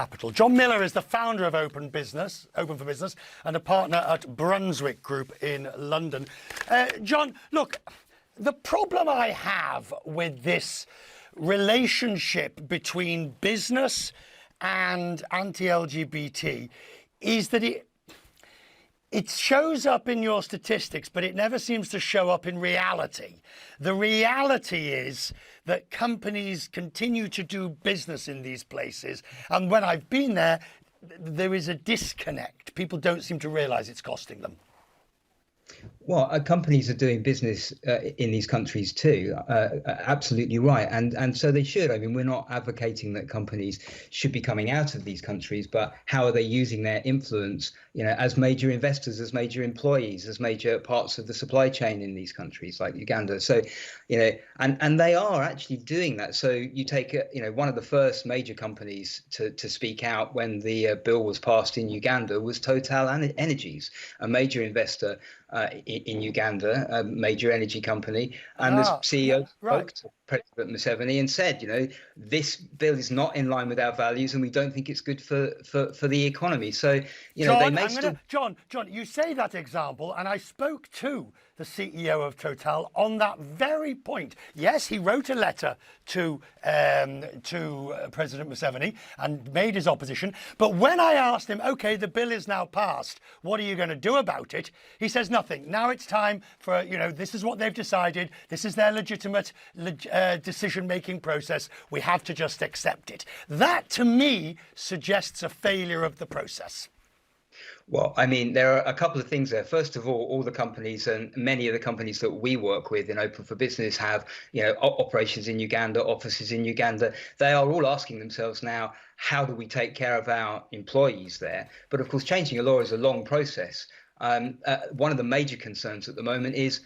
Capital. Jon Miller is the founder of Open for Business, and a partner at Brunswick Group in London. Jon, look, the problem I have with this relationship between business and anti-LGBT is that it shows up in your statistics, but it never seems to show up in reality. The reality is that companies continue to do business in these places. And when I've been there, there is a disconnect. People don't seem to realize it's costing them. Well, companies are doing business in these countries too. Absolutely right. And so they should. I mean, we're not advocating that companies should be coming out of these countries, but how are they using their influence, as major investors, as major employees, as major parts of the supply chain in these countries like Uganda. So, and they are actually doing that. So you take, one of the first major companies to speak out when the bill was passed in Uganda was Total Energies, a major investor in Uganda, a major energy company, and the CEO spoke to President Museveni and said, this bill is not in line with our values, and we don't think it's good for the economy. So, Jon, you say that example, and I spoke to the CEO of Total on that very point. Yes, he wrote a letter to President Museveni and made his opposition. But when I asked him, OK, the bill is now passed, what are you going to do about it? He says nothing. Now it's time for, this is what they've decided. This is their legitimate decision-making process. We have to just accept it. That, to me, suggests a failure of the process. Well, I mean, there are a couple of things there. First of all the companies and many of the companies that we work with in Open for Business have, operations in Uganda, offices in Uganda. They are all asking themselves now, how do we take care of our employees there? But of course, changing a law is a long process. One of the major concerns at the moment is,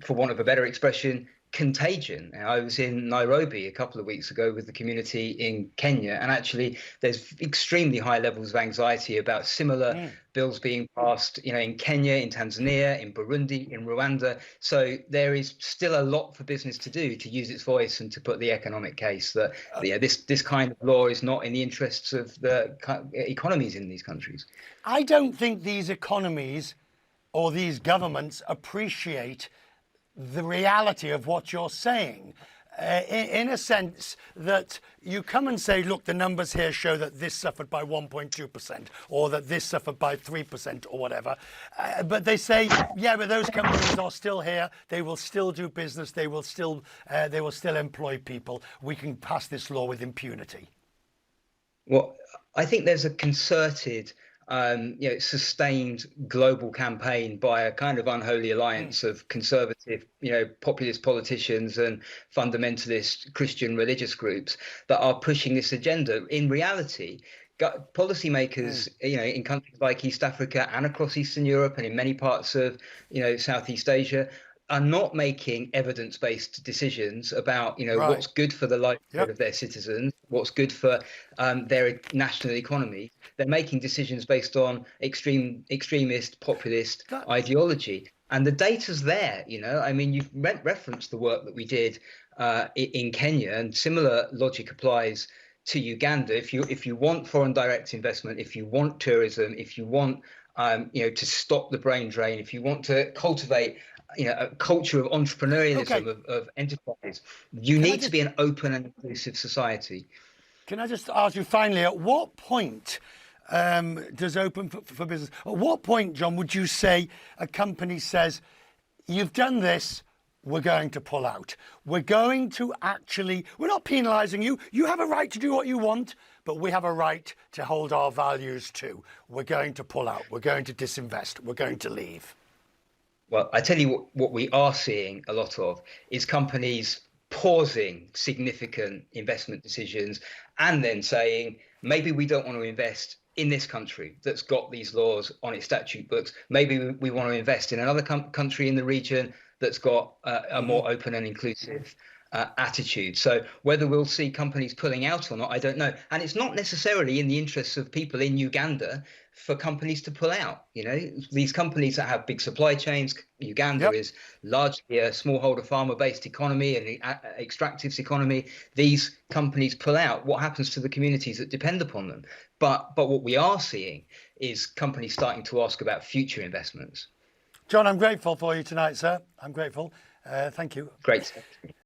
for want of a better expression, contagion. I was in Nairobi a couple of weeks ago with the community in Kenya, and actually there's extremely high levels of anxiety about similar bills being passed, in Kenya, in Tanzania, in Burundi, in Rwanda. So there is still a lot for business to do to use its voice and to put the economic case that this kind of law is not in the interests of the economies in these countries. I don't think these economies or these governments appreciate the reality of what you're saying, in a sense that you come and say, look, the numbers here show that this suffered by 1.2% or that this suffered by 3% or whatever. But they say, yeah, but those companies are still here. They will still do business. They will still employ people. We can pass this law with impunity. Well, I think there's a concerted sustained global campaign by a kind of unholy alliance of conservative, populist politicians and fundamentalist Christian religious groups that are pushing this agenda. In reality, policymakers, in countries like East Africa and across Eastern Europe and in many parts of, Southeast Asia, are not making evidence-based decisions about, what's good for the livelihood of their citizens, what's good for their national economy. They're making decisions based on extremist, populist ideology. And the data's there, I mean, you've referenced the work that we did in Kenya, and similar logic applies to Uganda. If you want foreign direct investment, if you want tourism, if you want, to stop the brain drain, if you want to cultivate a culture of entrepreneurialism, of enterprise, you need to be an open and inclusive society. Can I just ask you finally, at what point does Open for Business, at what point, Jon, would you say a company says, you've done this, we're going to pull out? We're going to we're not penalising you. You have a right to do what you want, but we have a right to hold our values too. We're going to pull out. We're going to disinvest. We're going to leave. Well, I tell you what we are seeing a lot of is companies pausing significant investment decisions and then saying, maybe we don't want to invest in this country that's got these laws on its statute books. Maybe we want to invest in another country in the region that's got a more open and inclusive attitude. So whether we'll see companies pulling out or not, I don't know. And it's not necessarily in the interests of people in Uganda for companies to pull out. These companies that have big supply chains, Uganda is largely a smallholder farmer-based economy and extractives economy. These companies pull out. What happens to the communities that depend upon them? But what we are seeing is companies starting to ask about future investments. Jon, I'm grateful for you tonight, sir. I'm grateful. Thank you. Great.